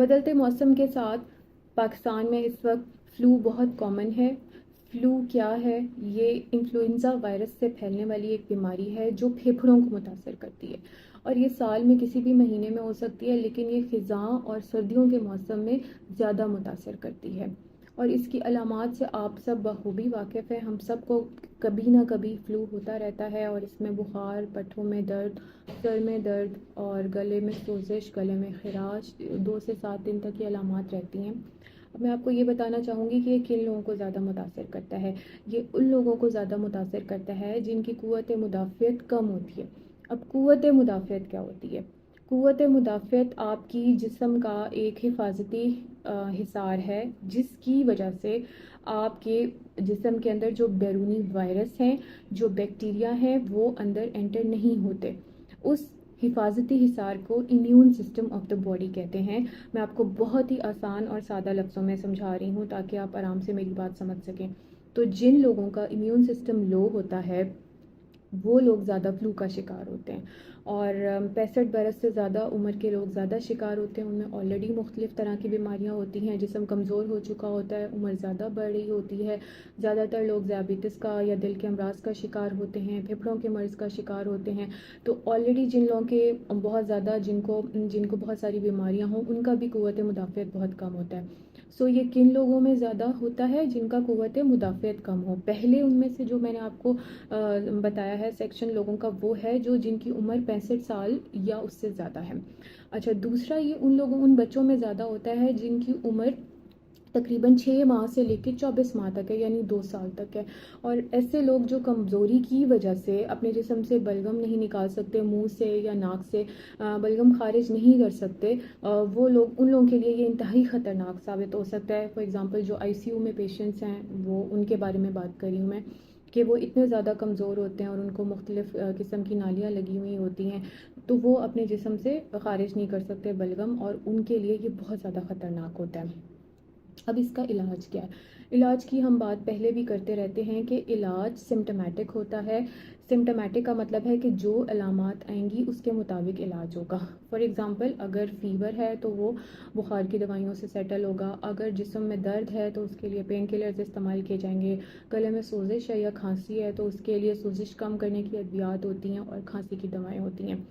بدلتے मौसम के साथ पाकिस्तान में इस वक्त फ्लू बहुत कॉमन है। फ्लू क्या है? ये इन्फ्लुएंज़ा वायरस से फैलने वाली एक बीमारी है जो फेफड़ों को मुतासर करती है और ये साल में किसी भी महीने में हो सकती है, लेकिन ये ख़िज़ां और सर्दियों के मौसम में ज़्यादा मुतासर करती है। और इसकी अलामात से आप सब बखूबी वाकिफ़ हैं। हम सबको कभी ना कभी फ़्लू होता रहता है और इसमें बुखार, पट्ठों में दर्द, सर में दर्द और गले में सोजिश, गले में खराश 2 से 7 दिन तक ये अलामात रहती हैं। अब मैं आपको ये बताना चाहूँगी कि ये किन लोगों को ज़्यादा मुतासर करता है। ये उन लोगों को ज़्यादा मुतासर करता है जिनकी क़ुव्वत मुदाफ़ियत कम होती है। अब क़ुव्वत मुदाफ़ियत क्या होती है? क़ुव्वत मुदाफ़ियत आपकी जिस्म का एक हिफाजती हिसार है, जिसकी वजह से आपके जिस्म के अंदर जो बैरूनी वायरस हैं, जो बैक्टीरिया हैं, वो अंदर एंटर नहीं होते। उस हिफाजती हिसार को immune system of the body कहते हैं। मैं आपको बहुत ही आसान और सादा लफ्ज़ों में समझा रही हूँ ताकि आप आराम से मेरी बात समझ सकें। तो जिन लोगों का इम्यून सिस्टम लो होता है वो लोग ज़्यादा फ्लू का शिकार होते हैं और 65 बरस से ज़्यादा उम्र के लोग ज़्यादा शिकार होते हैं। उनमें ऑलरेडी मुख्तलिफ़ तरह की बीमारियां होती हैं, जिस्म कमज़ोर हो चुका होता है, उम्र ज़्यादा बढ़ रही होती है। ज़्यादातर लोग ज़ियाबिटिस का या दिल के अमराज का शिकार होते हैं, फेफड़ों के मर्ज़ का शिकार होते हैं। तो ऑलरेडी जिन लोगों के बहुत ज़्यादा जिनको जिनको बहुत सारी बीमारियाँ हों, उनका भी क़ुव्वत मुदाफ़ियत बहुत कम होता है। सो ये किन लोगों में ज़्यादा होता है? जिनका क़ुव्वत मुदाफ़ियत कम हो। पहले उनमें से जो मैंने आपको बताया है सेक्शन लोगों का, वो है जो जिनकी उम्र 65 साल या उससे ज़्यादा है। अच्छा, दूसरा ये उन बच्चों में ज़्यादा होता है जिनकी उम्र तकरीबन 6 माह से लेकर 24 माह तक है, यानी 2 साल तक है। और ऐसे लोग जो कमज़ोरी की वजह से अपने जिस्म से बलगम नहीं निकाल सकते, मुंह से या नाक से बलगम खारिज नहीं कर सकते, वो लोग, उन लोगों के लिए ये इंतहाई ख़तरनाक साबित हो सकता है। फॉर एग्ज़ाम्पल जो ICU में पेशेंट्स हैं, वो उनके बारे में बात कर रही हूँ मैं, कि वो इतने ज़्यादा कमज़ोर होते हैं और उनको मुख्तलिफ़ किस्म की नालियाँ लगी हुई होती हैं, तो वो अपने जिस्म से खारिज नहीं कर सकते बलगम, और उनके लिए ये बहुत ज़्यादा ख़तरनाक होता है। अब इसका इलाज क्या है? इलाज की हम बात पहले भी करते रहते हैं कि इलाज सिम्टोमेटिक होता है। सिम्टोमेटिक का मतलब है कि जो अलामात आएंगी उसके मुताबिक इलाज होगा। फॉर एग्ज़ाम्पल अगर फ़ीवर है तो वो बुखार की दवाइयों से सेटल होगा। अगर जिस्म में दर्द है तो उसके लिए पेन किलर्स इस्तेमाल किए जाएंगे। गले में सोजिश है या खांसी है तो उसके लिए सोजिश कम करने की अद्वियात होती हैं और खांसी की दवाएँ होती हैं।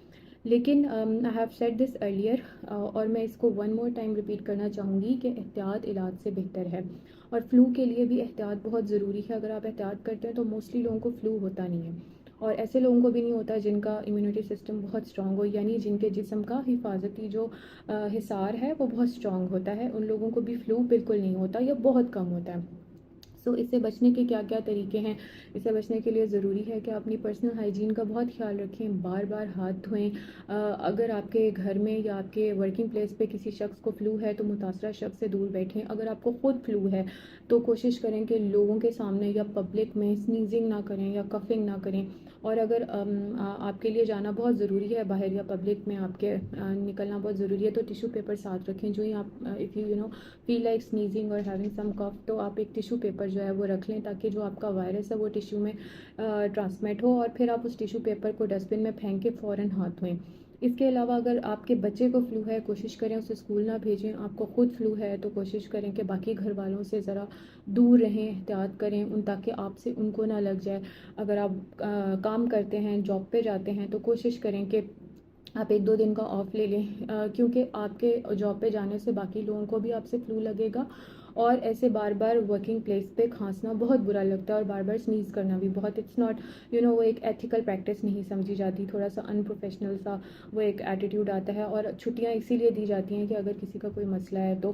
लेकिन I have said this earlier और मैं इसको वन मोर टाइम रिपीट करना चाहूँगी कि एहतियात इलाज से बेहतर है। और फ़्लू के लिए भी एहतियात बहुत ज़रूरी है। अगर आप एहतियात करते हैं तो मोस्टली लोगों को फ़्लू होता नहीं है, और ऐसे लोगों को भी नहीं होता जिनका इम्यूनिटी सिस्टम बहुत स्ट्रॉन्ग हो, यानी जिनके जिस्म का हिफाजती जो हिसार है वो बहुत स्ट्रॉन्ग होता है, उन लोगों को भी फ़्लू बिल्कुल नहीं होता या बहुत कम होता है। सो इससे बचने के क्या क्या तरीके हैं? इससे बचने के लिए ज़रूरी है कि अपनी पर्सनल हाइजीन का बहुत ख्याल रखें, बार बार हाथ धोएं। अगर आपके घर में या आपके वर्किंग प्लेस पे किसी शख्स को फ़्लू है तो मुतासरा शख्स से दूर बैठें। अगर आपको ख़ुद फ़्लू है तो कोशिश करें कि लोगों के सामने या पब्लिक में स्नीजिंग ना करें या कफिंग ना करें। और अगर आपके लिए जाना बहुत ज़रूरी है बाहर या पब्लिक में आपके निकलना बहुत ज़रूरी है तो टिश्यू पेपर साथ रखें। जो ही आप if you know feel like sneezing और हैविंग सम कफ, तो आप एक टिश्यू पेपर जो है वो रख लें, ताकि जो आपका वायरस है वो टिश्यू में ट्रांसमिट हो, और फिर आप उस टिश्यू पेपर को डस्टबिन में फेंक के फ़ौरन हाथ धोएं। इसके अलावा अगर आपके बच्चे को फ़्लू है, कोशिश करें उसे स्कूल ना भेजें। आपको ख़ुद फ़्लू है तो कोशिश करें कि बाकी घर वालों से ज़रा दूर रहें, एहतियात करें उन, ताकि आपसे उनको ना लग जाए। अगर आप काम करते हैं, जॉब पे जाते हैं, तो कोशिश करें कि आप 1-2 दिन का ऑफ़ ले लें, क्योंकि आपके जॉब पे जाने से बाकी लोगों को भी आपसे फ़्लू लगेगा। और ऐसे बार बार वर्किंग प्लेस पे खांसना बहुत बुरा लगता है, और बार बार स्नीज़ करना भी बहुत, इट्स नॉट वो एक एथिकल प्रैक्टिस नहीं समझी जाती, थोड़ा सा अनप्रोफेशनल सा वो एक एटीट्यूड आता है। और छुट्टियां इसीलिए दी जाती हैं कि अगर किसी का कोई मसला है तो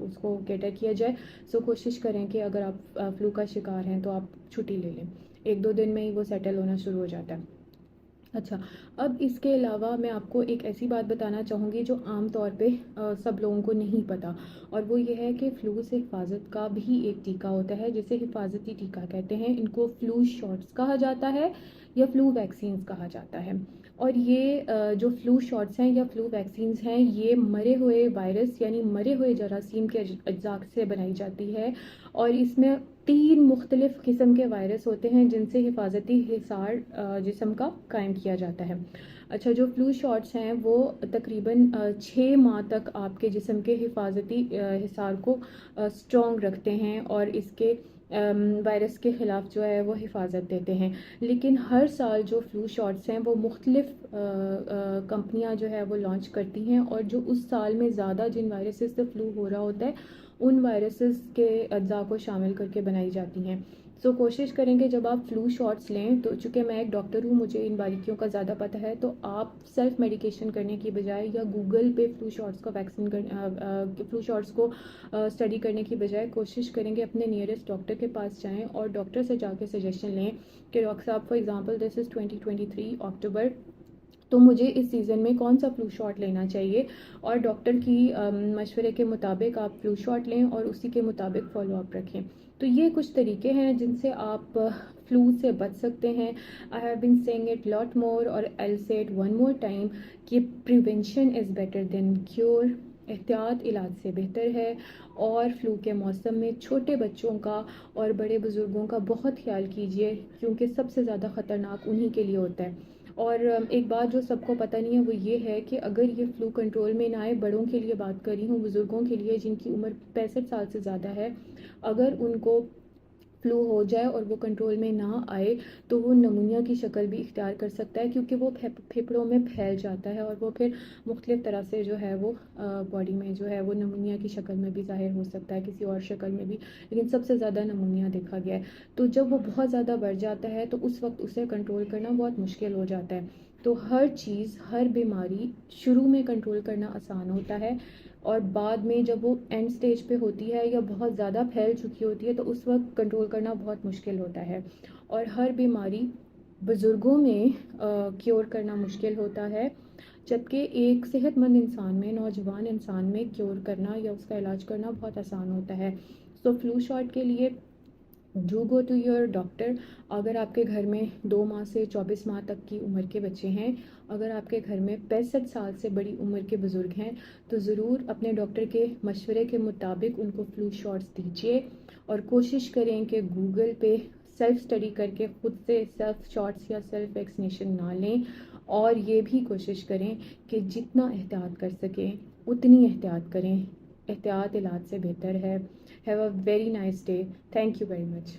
उसको कैटर किया जाए। सो कोशिश करें कि अगर आप फ़्लू का शिकार हैं तो आप छुट्टी ले लें, 1-2 दिन में ही वो सेटल होना शुरू हो जाता है। अच्छा, अब इसके अलावा मैं आपको एक ऐसी बात बताना चाहूँगी जो आम तौर पे सब लोगों को नहीं पता, और वो ये है कि फ़्लू से हिफाजत का भी एक टीका होता है, जिसे हिफाजती टीका कहते हैं। इनको फ़्लू शॉट्स कहा जाता है یا فلو ویکسینز کہا جاتا ہے. اور یہ جو فلو شاٹس ہیں یا فلو ویکسینز ہیں یہ مرے ہوئے وائرس یعنی مرے ہوئے جراثیم کے اجزاء سے بنائی جاتی ہے، اور اس میں 3 مختلف قسم کے وائرس ہوتے ہیں جن سے حفاظتی حصار جسم کا قائم کیا جاتا ہے. اچھا، جو فلو شاٹس ہیں وہ تقریباً 6 ماہ تک آپ کے جسم کے حفاظتی حصار کو اسٹرانگ رکھتے ہیں اور اس کے وائرس کے خلاف جو ہے وہ حفاظت دیتے ہیں. لیکن ہر سال جو فلو شاٹس ہیں وہ مختلف کمپنیاں جو ہے وہ لانچ کرتی ہیں، اور جو اس سال میں زیادہ جن وائرسز سے فلو ہو رہا ہوتا ہے ان وائرسز کے اجزاء کو شامل کر کے بنائی جاتی ہیں. سو کوشش کریں کہ جب آپ فلو شاٹس لیں تو چونکہ میں ایک ڈاکٹر ہوں مجھے ان باریکیوں کا زیادہ پتہ ہے، تو آپ سیلف میڈیکیشن کرنے کی بجائے یا گوگل پہ فلو شاٹس کو فلو شاٹس کو اسٹڈی کرنے کی بجائے کوشش کریں گے اپنے نیئرسٹ ڈاکٹر کے پاس جائیں اور ڈاکٹر سے جا کے سجیشن لیں کہ ڈاکٹر صاحب فار ایگزامپل دس از 2023 اکتوبر، تو مجھے اس سیزن میں کون سا فلو شاٹ لینا چاہیے، اور ڈاکٹر کی مشورے کے مطابق آپ فلو شاٹ لیں اور اسی کے مطابق فالو اپ رکھیں. تو یہ کچھ طریقے ہیں جن سے آپ فلو سے بچ سکتے ہیں. I have been saying it lot more اور I say it one more time کہ prevention is better than cure. احتیاط علاج سے بہتر ہے، اور فلو کے موسم میں چھوٹے بچوں کا اور بڑے بزرگوں کا بہت خیال کیجیے کیونکہ سب سے زیادہ خطرناک انہی کے لیے ہوتا ہے. اور ایک بات جو سب کو پتہ نہیں ہے وہ یہ ہے کہ اگر یہ فلو کنٹرول میں نہ آئے، بڑوں کے لیے بات کر رہی ہوں، بزرگوں کے لیے جن کی عمر 65 سال سے زیادہ ہے، اگر ان کو فلو ہو جائے اور وہ کنٹرول میں نہ آئے تو وہ نمونیا کی شکل بھی اختیار کر سکتا ہے، کیونکہ وہ پھیپھڑوں میں پھیل جاتا ہے اور وہ پھر مختلف طرح سے جو ہے وہ باڈی میں جو ہے وہ نمونیا کی شکل میں بھی ظاہر ہو سکتا ہے، کسی اور شکل میں بھی، لیکن سب سے زیادہ نمونیا دیکھا گیا ہے. تو جب وہ بہت زیادہ بڑھ جاتا ہے تو اس وقت اسے کنٹرول کرنا بہت مشکل ہو جاتا ہے. تو ہر چیز، ہر بیماری شروع میں کنٹرول کرنا آسان ہوتا ہے، اور بعد میں جب وہ اینڈ سٹیج پہ ہوتی ہے یا بہت زیادہ پھیل چکی ہوتی ہے تو اس وقت کنٹرول کرنا بہت مشکل ہوتا ہے. اور ہر بیماری بزرگوں میں کیور کرنا مشکل ہوتا ہے، جبکہ ایک صحت مند انسان میں، نوجوان انسان میں کیور کرنا یا اس کا علاج کرنا بہت آسان ہوتا ہے. سو فلو شاٹ کے لیے do go to your doctor. اگر آپ کے گھر میں 2 ماہ سے 24 ماہ تک کی عمر کے بچے ہیں، اگر آپ کے گھر میں 65 سال سے بڑی عمر کے بزرگ ہیں، تو ضرور اپنے ڈاکٹر کے مشورے کے مطابق ان کو فلو شاٹس دیجیے، اور کوشش کریں کہ گوگل پہ سیلف اسٹڈی کر کے خود سے سیلف شاٹس یا سیلف ویکسینیشن نہ لیں، اور یہ بھی کوشش کریں کہ جتنا احتیاط کر سکیں اتنی احتیاط کریں. احتیاط علاج سے بہتر ہے. Have a very nice day. Thank you very much.